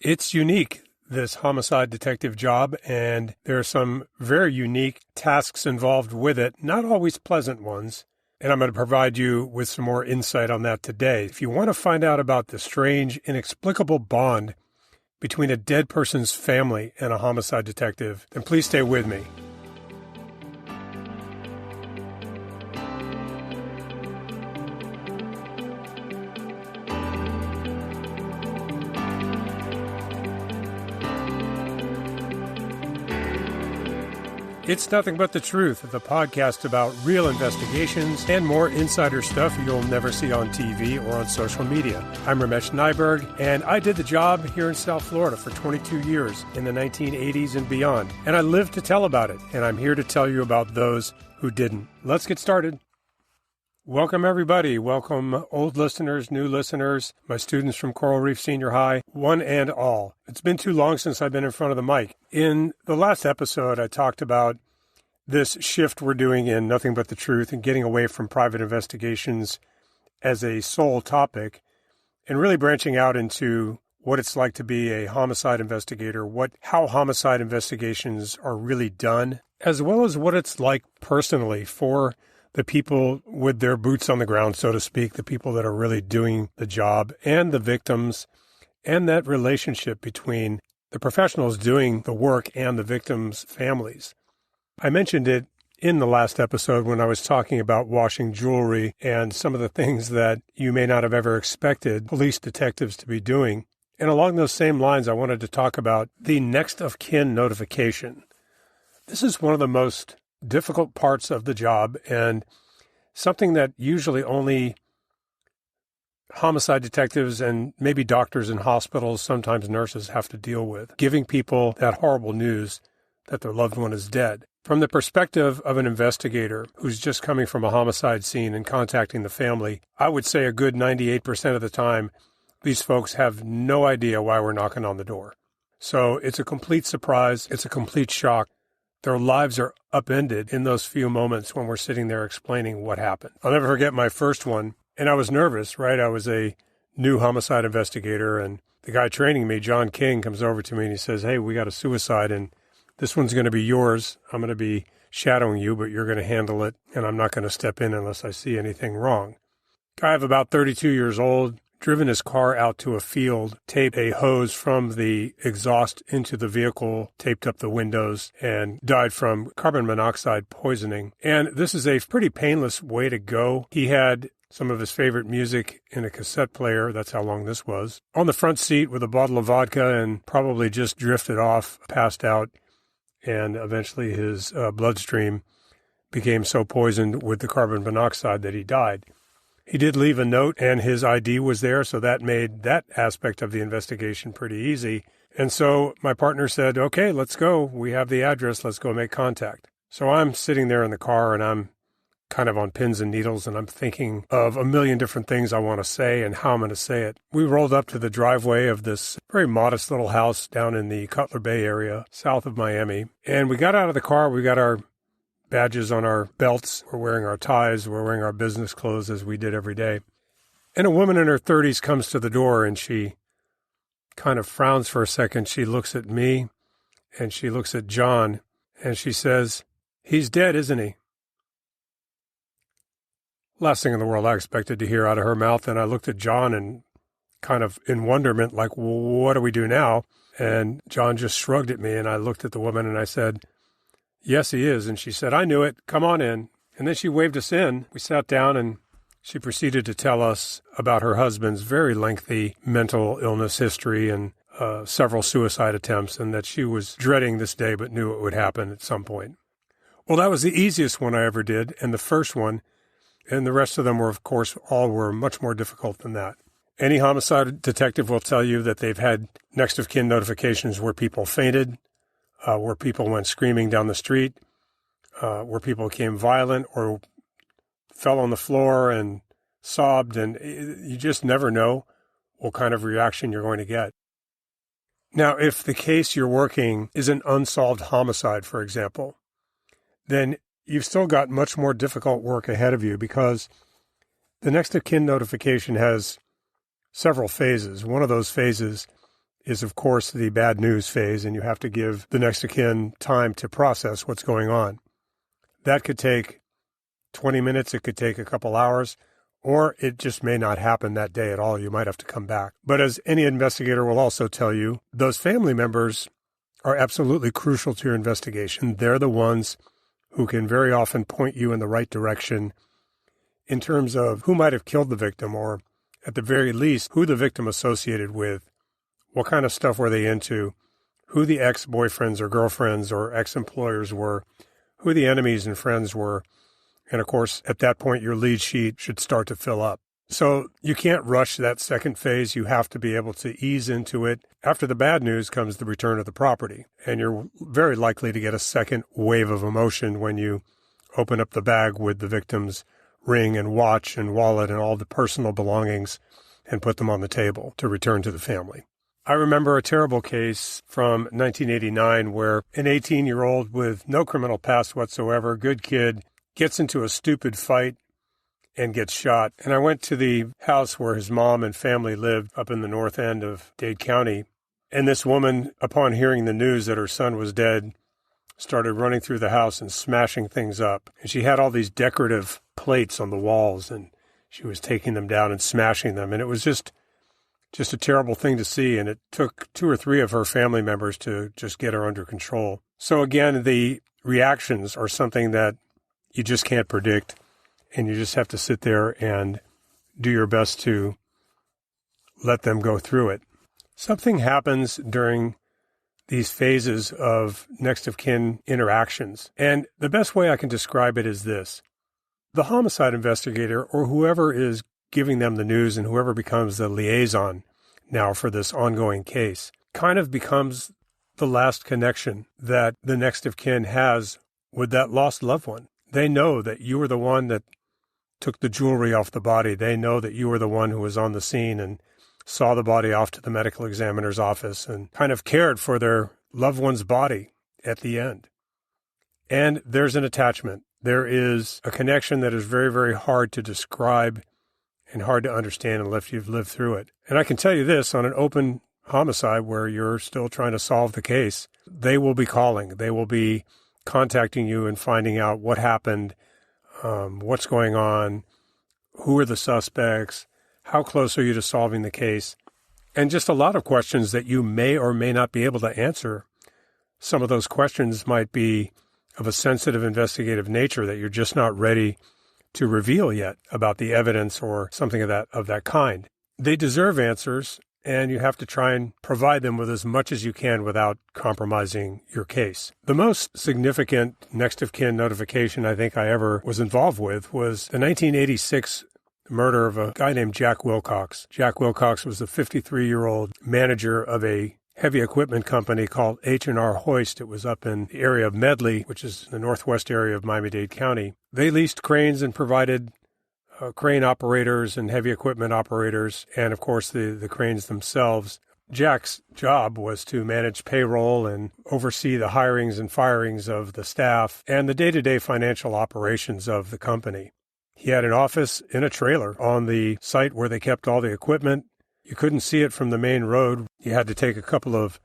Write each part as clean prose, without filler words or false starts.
It's unique, this homicide detective job, and there are some very unique tasks involved with it, not always pleasant ones. And I'm going to provide you with some more insight on that today. If you want to find out about the strange, inexplicable bond between a dead person's family and a homicide detective, then please stay with me. It's Nothing But the Truth, the podcast about real investigations and more insider stuff you'll never see on TV or on social media. I'm Ramesh Nyberg, and I did the job here in South Florida for 22 years in the 1980s and beyond. And I lived to tell about it, and I'm here to tell you about those who didn't. Let's get started. Welcome, everybody. Welcome, old listeners, new listeners, my students from Coral Reef Senior High, one and all. It's been too long since I've been in front of the mic. In the last episode, I talked about this shift we're doing in Nothing But the Truth and getting away from private investigations as a sole topic and really branching out into what it's like to be a homicide investigator, how homicide investigations are really done, as well as what it's like personally for the people with their boots on the ground, so to speak, the people that are really doing the job, and the victims, and that relationship between the professionals doing the work and the victims' families. I mentioned it in the last episode when I was talking about washing jewelry and some of the things that you may not have ever expected police detectives to be doing. And along those same lines, I wanted to talk about the next of kin notification. This is one of the most difficult parts of the job and something that usually only homicide detectives and maybe doctors in hospitals, sometimes nurses, have to deal with, giving people that horrible news that their loved one is dead. From the perspective of an investigator who's just coming from a homicide scene and contacting the family, I would say a good 98% of the time, these folks have no idea why we're knocking on the door. So it's a complete surprise. It's a complete shock. Their lives are upended in those few moments when we're sitting there explaining what happened. I'll never forget my first one, and I was nervous, right? I was a new homicide investigator, and the guy training me, John King, comes over to me and he says, "Hey, we got a suicide, and this one's going to be yours. I'm going to be shadowing you, but you're going to handle it, and I'm not going to step in unless I see anything wrong." Guy of about 32 years old, driven his car out to a field, taped a hose from the exhaust into the vehicle, taped up the windows, and died from carbon monoxide poisoning. And this is a pretty painless way to go. He had some of his favorite music in a cassette player. That's how long this was. On the front seat with a bottle of vodka and probably just drifted off, passed out, and eventually his bloodstream became so poisoned with the carbon monoxide that he died. He did leave a note, and his ID was there, so that made that aspect of the investigation pretty easy. And so my partner said, "Okay, let's go. We have the address. Let's go make contact." So I'm sitting there in the car, and I'm kind of on pins and needles, and I'm thinking of a million different things I want to say and how I'm going to say it. We rolled up to the driveway of this very modest little house down in the Cutler Bay area, south of Miami. And we got out of the car. We got our badges on our belts. We're wearing our ties. We're wearing our business clothes as we did every day. And a woman in her 30s comes to the door, and she kind of frowns for a second. She looks at me, and she looks at John, and she says, "He's dead, isn't he?" Last thing in the world I expected to hear out of her mouth. And I looked at John and kind of in wonderment, like, well, what do we do now? And John just shrugged at me, and I looked at the woman and I said, "Yes, he is." And she said, "I knew it. Come on in." And then she waved us in. We sat down, and she proceeded to tell us about her husband's very lengthy mental illness history and several suicide attempts, and that she was dreading this day but knew it would happen at some point. Well, that was the easiest one I ever did, and the first one. And the rest of them were, of course, all were much more difficult than that. Any homicide detective will tell you that they've had next of kin notifications where people fainted, where people went screaming down the street, where people became violent or fell on the floor and sobbed, and you just never know what kind of reaction you're going to get. Now, if the case you're working is an unsolved homicide, for example, then you've still got much more difficult work ahead of you, because the next of kin notification has several phases. One of those phases is, of course, the bad news phase, and you have to give the next of kin time to process what's going on. That could take 20 minutes, it could take a couple hours, or it just may not happen that day at all. You might have to come back. But as any investigator will also tell you, those family members are absolutely crucial to your investigation. They're the ones who can very often point you in the right direction in terms of who might have killed the victim, or at the very least, who the victim associated with, what kind of stuff were they into, who the ex-boyfriends or girlfriends or ex-employers were, who the enemies and friends were. And of course, at that point, your lead sheet should start to fill up. So you can't rush that second phase. You have to be able to ease into it. After the bad news comes the return of the property. And you're very likely to get a second wave of emotion when you open up the bag with the victim's ring and watch and wallet and all the personal belongings and put them on the table to return to the family. I remember a terrible case from 1989 where an 18-year-old with no criminal past whatsoever, good kid, gets into a stupid fight and gets shot. And I went to the house where his mom and family lived up in the north end of Dade County. And this woman, upon hearing the news that her son was dead, started running through the house and smashing things up. And she had all these decorative plates on the walls, and she was taking them down and smashing them. And it was just a terrible thing to see. And it took 2 or 3 of her family members to just get her under control. So again, the reactions are something that you just can't predict. And you just have to sit there and do your best to let them go through it. Something happens during these phases of next of kin interactions. And the best way I can describe it is this. The homicide investigator, or whoever is giving them the news and whoever becomes the liaison now for this ongoing case, kind of becomes the last connection that the next of kin has with that lost loved one. They know that you were the one that took the jewelry off the body. They know that you were the one who was on the scene and saw the body off to the medical examiner's office and kind of cared for their loved one's body at the end. And there's an attachment. There is a connection that is very, very hard to describe and hard to understand unless you've lived through it. And I can tell you this, on an open homicide where you're still trying to solve the case, they will be calling. They will be contacting you and finding out what happened, what's going on, who are the suspects, how close are you to solving the case, and just a lot of questions that you may or may not be able to answer. Some of those questions might be of a sensitive investigative nature that you're just not ready to reveal yet about the evidence or something of that kind. They deserve answers, and you have to try and provide them with as much as you can without compromising your case. The most significant next of kin notification I think I ever was involved with was the 1986 murder of a guy named Jack Wilcox. Jack Wilcox was a 53-year-old manager of a heavy equipment company called H&R Hoist. It was up in the area of Medley, which is the northwest area of Miami-Dade County. They leased cranes and provided crane operators and heavy equipment operators, and of course the cranes themselves. Jack's job was to manage payroll and oversee the hirings and firings of the staff and the day-to-day financial operations of the company. He had an office in a trailer on the site where they kept all the equipment. You couldn't see it from the main road. You had to take a couple of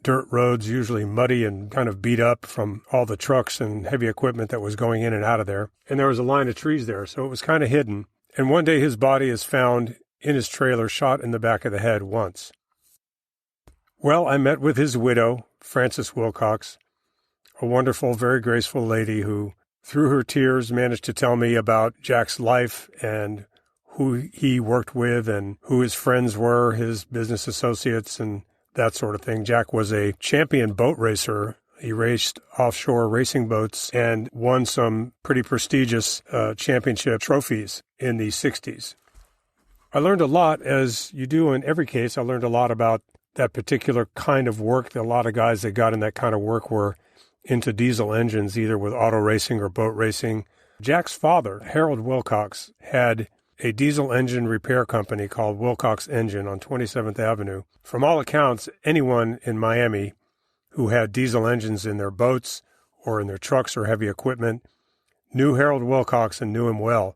dirt roads, usually muddy and kind of beat up from all the trucks and heavy equipment that was going in and out of there. And there was a line of trees there, so it was kind of hidden. And one day his body is found in his trailer, shot in the back of the head once. Well, I met with his widow, Frances Wilcox, a wonderful, very graceful lady who, through her tears, managed to tell me about Jack's life and who he worked with and who his friends were, his business associates, and that sort of thing. Jack was a champion boat racer. He raced offshore racing boats and won some pretty prestigious championship trophies in the 60s. I learned a lot, as you do in every case. I learned a lot about that particular kind of work. A lot of guys that got in that kind of work were into diesel engines, either with auto racing or boat racing. Jack's father, Harold Wilcox, had a diesel engine repair company called Wilcox Engine on 27th Avenue. From all accounts, anyone in Miami who had diesel engines in their boats or in their trucks or heavy equipment knew Harold Wilcox and knew him well,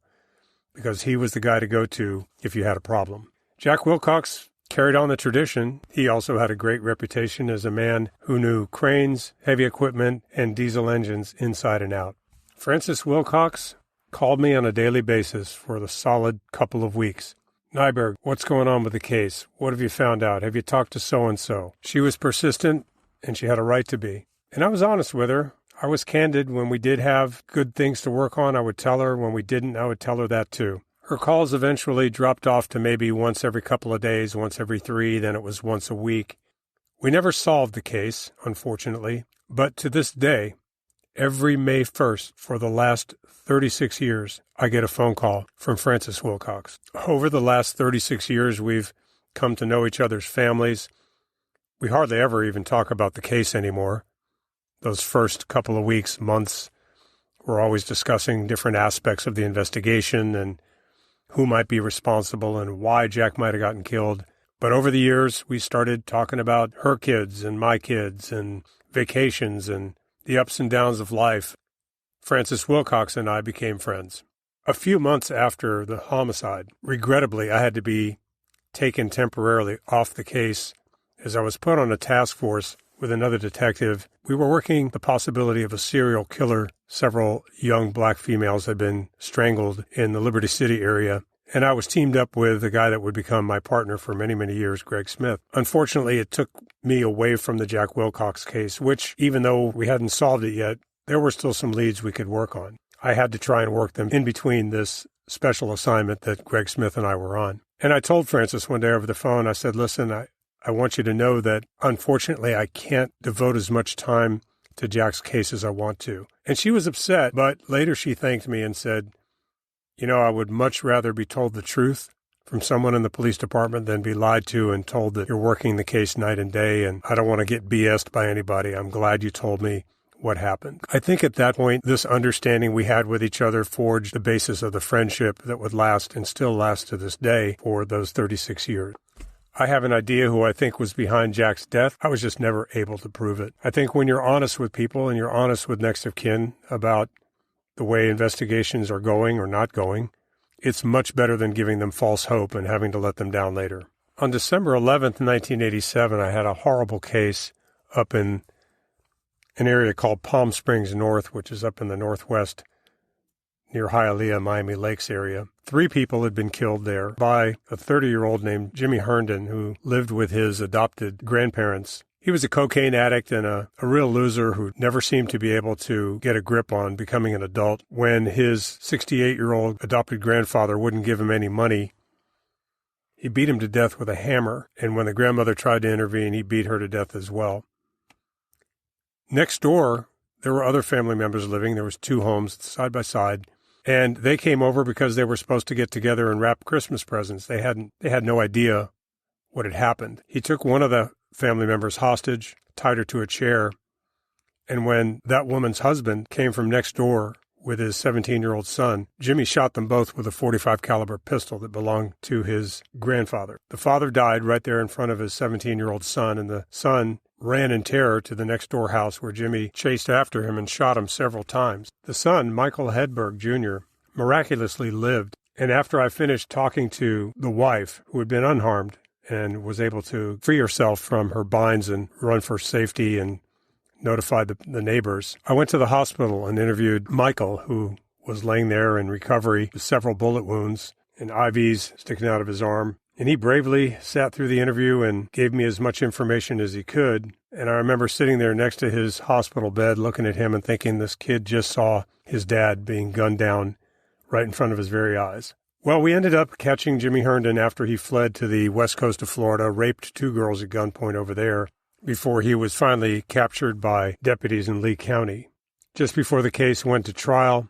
because he was the guy to go to if you had a problem. Jack Wilcox carried on the tradition. He also had a great reputation as a man who knew cranes, heavy equipment, and diesel engines inside and out. Francis Wilcox called me on a daily basis for the solid couple of weeks. Nyberg, what's going on with the case? What have you found out? Have you talked to so-and-so? She was persistent, and she had a right to be. And I was honest with her. I was candid. When we did have good things to work on, I would tell her. When we didn't, I would tell her that too. Her calls eventually dropped off to maybe once every couple of days, once every 3, then it was once a week. We never solved the case, unfortunately, but to this day, every May 1st for the last 36 years, I get a phone call from Francis Wilcox. Over the last 36 years, we've come to know each other's families. We hardly ever even talk about the case anymore. Those first couple of weeks, months, we're always discussing different aspects of the investigation and who might be responsible and why Jack might have gotten killed. But over the years, we started talking about her kids and my kids and vacations and the ups and downs of life. Francis Wilcox and I became friends. A few months after the homicide, regrettably, I had to be taken temporarily off the case as I was put on a task force with another detective. We were working the possibility of a serial killer. Several young black females had been strangled in the Liberty City area, and I was teamed up with the guy that would become my partner for many, many years, Greg Smith. Unfortunately, it took me away from the Jack Wilcox case, which, even though we hadn't solved it yet, there were still some leads we could work on. I had to try and work them in between this special assignment that Greg Smith and I were on. And I told Francis one day over the phone, I said, listen, I want you to know that, unfortunately, I can't devote as much time to Jack's case as I want to. And she was upset, but later she thanked me and said, I would much rather be told the truth from someone in the police department than be lied to and told that you're working the case night and day, and I don't want to get BS'd by anybody. I'm glad you told me what happened. I think at that point, this understanding we had with each other forged the basis of the friendship that would last and still last to this day for those 36 years. I have an idea who I think was behind Jack's death. I was just never able to prove it. I think when you're honest with people and you're honest with next of kin about the way investigations are going or not going, it's much better than giving them false hope and having to let them down later. On December 11th, 1987, I had a horrible case up in an area called Palm Springs North, which is up in the northwest near Hialeah, Miami Lakes area. 3 people had been killed there by a 30-year-old named Jimmy Herndon, who lived with his adopted grandparents. He was a cocaine addict and a real loser who never seemed to be able to get a grip on becoming an adult. When his 68-year-old adopted grandfather wouldn't give him any money, he beat him to death with a hammer, and when the grandmother tried to intervene, he beat her to death as well. Next door, there were other family members living. There was 2 homes side by side. And they came over because they were supposed to get together and wrap Christmas presents. They had no idea what had happened. He took one of the family members hostage, tied her to a chair, and when that woman's husband came from next door with his 17-year-old son, Jimmy shot them both with a .45 caliber pistol that belonged to his grandfather. The father died right there in front of his 17-year-old son, and the son ran in terror to the next door house where Jimmy chased after him and shot him several times. The son, Michael Hedberg Jr., miraculously lived, and after I finished talking to the wife, who had been unharmed and was able to free herself from her binds and run for safety and notified the neighbors, I went to the hospital and interviewed Michael, who was laying there in recovery with several bullet wounds and IVs sticking out of his arm. And he bravely sat through the interview and gave me as much information as he could. And I remember sitting there next to his hospital bed looking at him and thinking this kid just saw his dad being gunned down right in front of his very eyes. Well, we ended up catching Jimmy Herndon after he fled to the west coast of Florida, raped 2 girls at gunpoint over there, before he was finally captured by deputies in Lee County. Just before the case went to trial,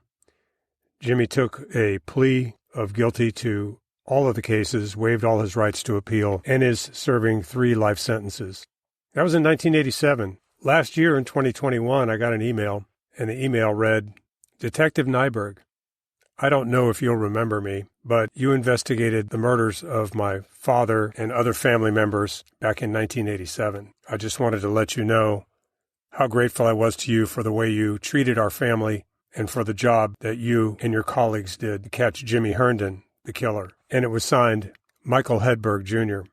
Jimmy took a plea of guilty to all of the cases, waived all his rights to appeal, and is serving 3 life sentences. That was in 1987. Last year in 2021, I got an email, and the email read, Detective Nyberg, I don't know if you'll remember me, but you investigated the murders of my father and other family members back in 1987. I just wanted to let you know how grateful I was to you for the way you treated our family and for the job that you and your colleagues did to catch Jimmy Herndon, the killer. And it was signed Michael Hedberg Jr.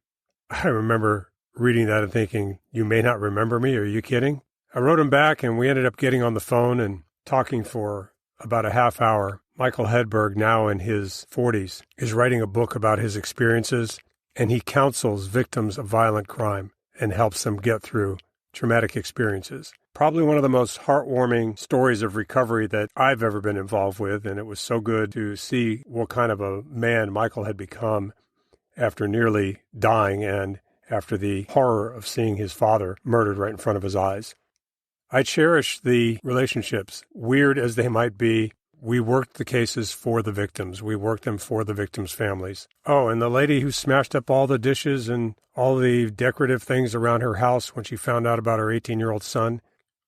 I remember reading that and thinking, you may not remember me. Are you kidding? I wrote him back, and we ended up getting on the phone and talking for about a half hour. Michael Hedberg, now in his 40s, is writing a book about his experiences, and he counsels victims of violent crime and helps them get through traumatic experiences. Probably one of the most heartwarming stories of recovery that I've ever been involved with, and it was so good to see what kind of a man Michael had become after nearly dying and after the horror of seeing his father murdered right in front of his eyes. I cherish the relationships, weird as they might be. We worked the cases for the victims. We worked them for the victims' families. Oh, and the lady who smashed up all the dishes and all the decorative things around her house when she found out about her 18-year-old son,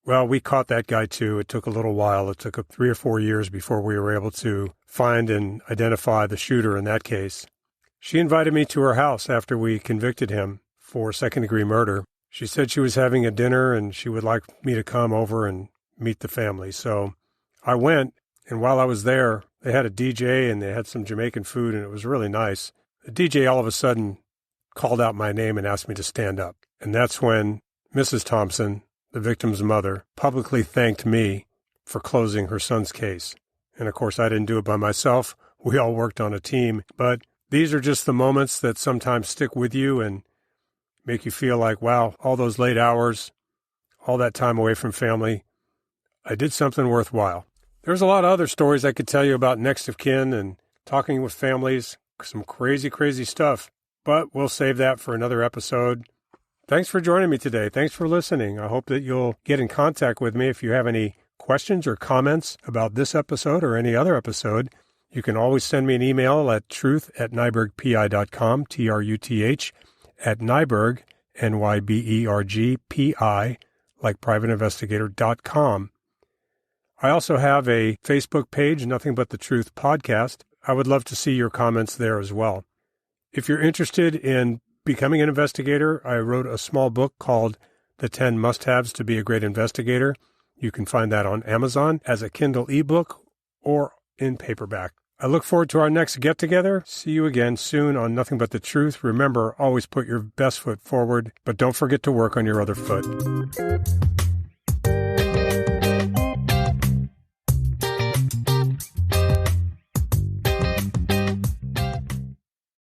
well, we caught that guy too. It took a little while. It took 3 or 4 years before we were able to find and identify the shooter in that case. She invited me to her house after we convicted him for second-degree murder. She said she was having a dinner and she would like me to come over and meet the family. So I went, and while I was there, they had a DJ and they had some Jamaican food, and it was really nice. The DJ all of a sudden called out my name and asked me to stand up. And that's when Mrs. Thompson, the victim's mother, publicly thanked me for closing her son's case. And of course, I didn't do it by myself. We all worked on a team. But these are just the moments that sometimes stick with you and make you feel like, wow, all those late hours, all that time away from family, I did something worthwhile. There's a lot of other stories I could tell you about next of kin and talking with families, some crazy, crazy stuff, but we'll save that for another episode. Thanks for joining me today. Thanks for listening. I hope that you'll get in contact with me if you have any questions or comments about this episode or any other episode. You can always send me an email at truth@nybergpi.com, TRUTH, at Nyberg, NYBERGPI, like privateinvestigator.com. I also have a Facebook page, Nothing But the Truth Podcast. I would love to see your comments there as well. If you're interested in becoming an investigator, I wrote a small book called The 10 Must-Haves to Be a Great Investigator. You can find that on Amazon as a Kindle ebook or in paperback. I look forward to our next get-together. See you again soon on Nothing But the Truth. Remember, always put your best foot forward, but don't forget to work on your other foot.